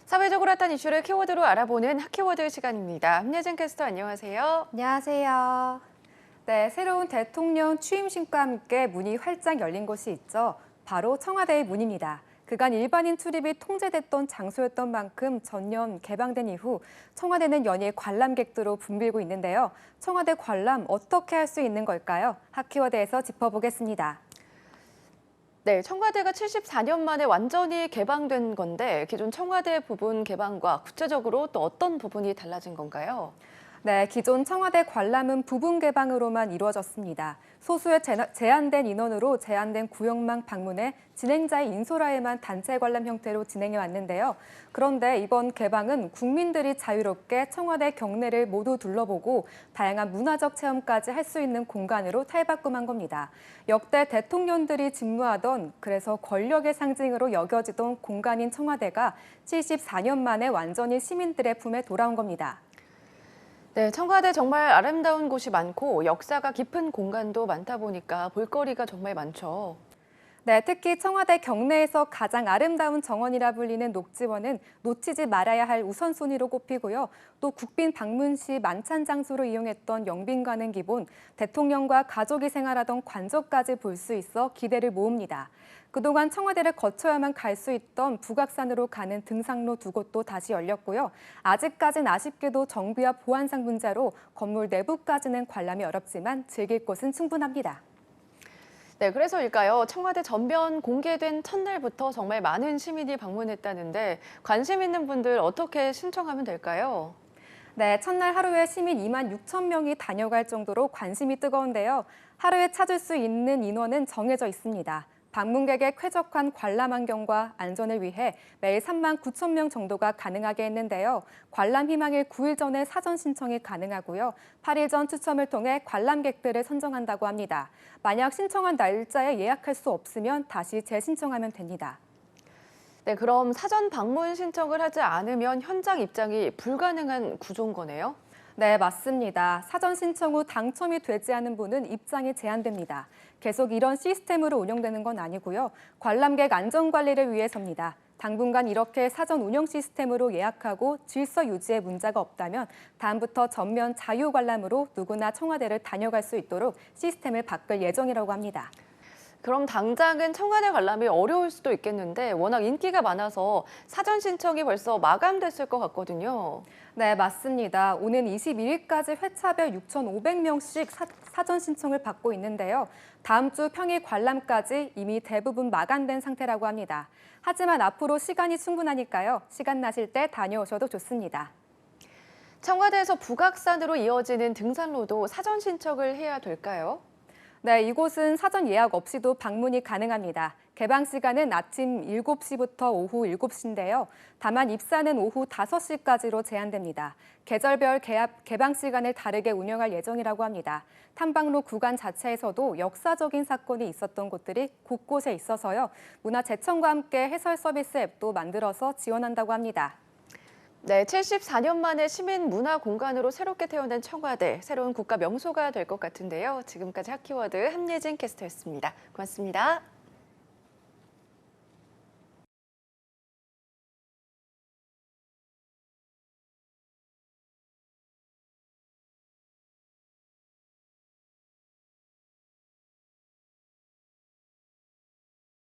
사회적으로 핫한 이슈를 키워드로 알아보는 핫키워드 시간입니다. 함예진 캐스터 안녕하세요. 안녕하세요. 네, 새로운 대통령 취임식과 함께 문이 활짝 열린 곳이 있죠. 바로 청와대의 문입니다. 그간 일반인 출입이 통제됐던 장소였던 만큼 전년 개방된 이후 청와대는 연일 관람객들로 붐비고 있는데요. 청와대 관람 어떻게 할 수 있는 걸까요? 핫키워드에서 짚어보겠습니다. 네, 청와대가 74년 만에 완전히 개방된 건데 기존 청와대 부분 개방과 구체적으로 또 어떤 부분이 달라진 건가요? 네, 기존 청와대 관람은 부분 개방으로만 이루어졌습니다. 소수의 제한된 인원으로 제한된 구역만 방문해 진행자의 인솔하에만 단체 관람 형태로 진행해 왔는데요. 그런데 이번 개방은 국민들이 자유롭게 청와대 경내를 모두 둘러보고 다양한 문화적 체험까지 할 수 있는 공간으로 탈바꿈한 겁니다. 역대 대통령들이 직무하던 그래서 권력의 상징으로 여겨지던 공간인 청와대가 74년 만에 완전히 시민들의 품에 돌아온 겁니다. 네, 청와대 정말 아름다운 곳이 많고 역사가 깊은 공간도 많다 보니까 볼거리가 정말 많죠. 네, 특히 청와대 경내에서 가장 아름다운 정원이라 불리는 녹지원은 놓치지 말아야 할 우선순위로 꼽히고요. 또 국빈 방문 시 만찬 장소로 이용했던 영빈관은 기본, 대통령과 가족이 생활하던 관저까지 볼 수 있어 기대를 모읍니다. 그동안 청와대를 거쳐야만 갈 수 있던 북악산으로 가는 등산로 두 곳도 다시 열렸고요. 아직까진 아쉽게도 정비와 보안상 문제로 건물 내부까지는 관람이 어렵지만 즐길 곳은 충분합니다. 네, 그래서일까요? 청와대 전면 공개된 첫날부터 정말 많은 시민이 방문했다는데 관심 있는 분들 어떻게 신청하면 될까요? 네, 첫날 하루에 시민 2만 6천 명이 다녀갈 정도로 관심이 뜨거운데요. 하루에 찾을 수 있는 인원은 정해져 있습니다. 방문객의 쾌적한 관람 환경과 안전을 위해 매일 3만 9천 명 정도가 가능하게 했는데요. 관람 희망일 9일 전에 사전 신청이 가능하고요. 8일 전 추첨을 통해 관람객들을 선정한다고 합니다. 만약 신청한 날짜에 예약할 수 없으면 다시 재신청하면 됩니다. 네, 그럼 사전 방문 신청을 하지 않으면 현장 입장이 불가능한 구조인 거네요? 네, 맞습니다. 사전 신청 후 당첨이 되지 않은 분은 입장이 제한됩니다. 계속 이런 시스템으로 운영되는 건 아니고요. 관람객 안전 관리를 위해서입니다. 당분간 이렇게 사전 운영 시스템으로 예약하고 질서 유지에 문제가 없다면 다음부터 전면 자유 관람으로 누구나 청와대를 다녀갈 수 있도록 시스템을 바꿀 예정이라고 합니다. 그럼 당장은 청와대 관람이 어려울 수도 있겠는데 워낙 인기가 많아서 사전 신청이 벌써 마감됐을 것 같거든요. 네, 맞습니다. 오는 21일까지 회차별 6,500명씩 사전 신청을 받고 있는데요. 다음 주 평일 관람까지 이미 대부분 마감된 상태라고 합니다. 하지만 앞으로 시간이 충분하니까요. 시간 나실 때 다녀오셔도 좋습니다. 청와대에서 북악산으로 이어지는 등산로도 사전 신청을 해야 될까요? 네, 이곳은 사전 예약 없이도 방문이 가능합니다. 개방 시간은 아침 7시부터 오후 7시인데요. 다만 입산은 오후 5시까지로 제한됩니다. 계절별 개방 시간을 다르게 운영할 예정이라고 합니다. 탐방로 구간 자체에서도 역사적인 사건이 있었던 곳들이 곳곳에 있어서요. 문화재청과 함께 해설 서비스 앱도 만들어서 지원한다고 합니다. 네, 74년 만에 시민 문화 공간으로 새롭게 태어난 청와대, 새로운 국가 명소가 될 것 같은데요. 지금까지 핫키워드 함예진 캐스터였습니다. 고맙습니다.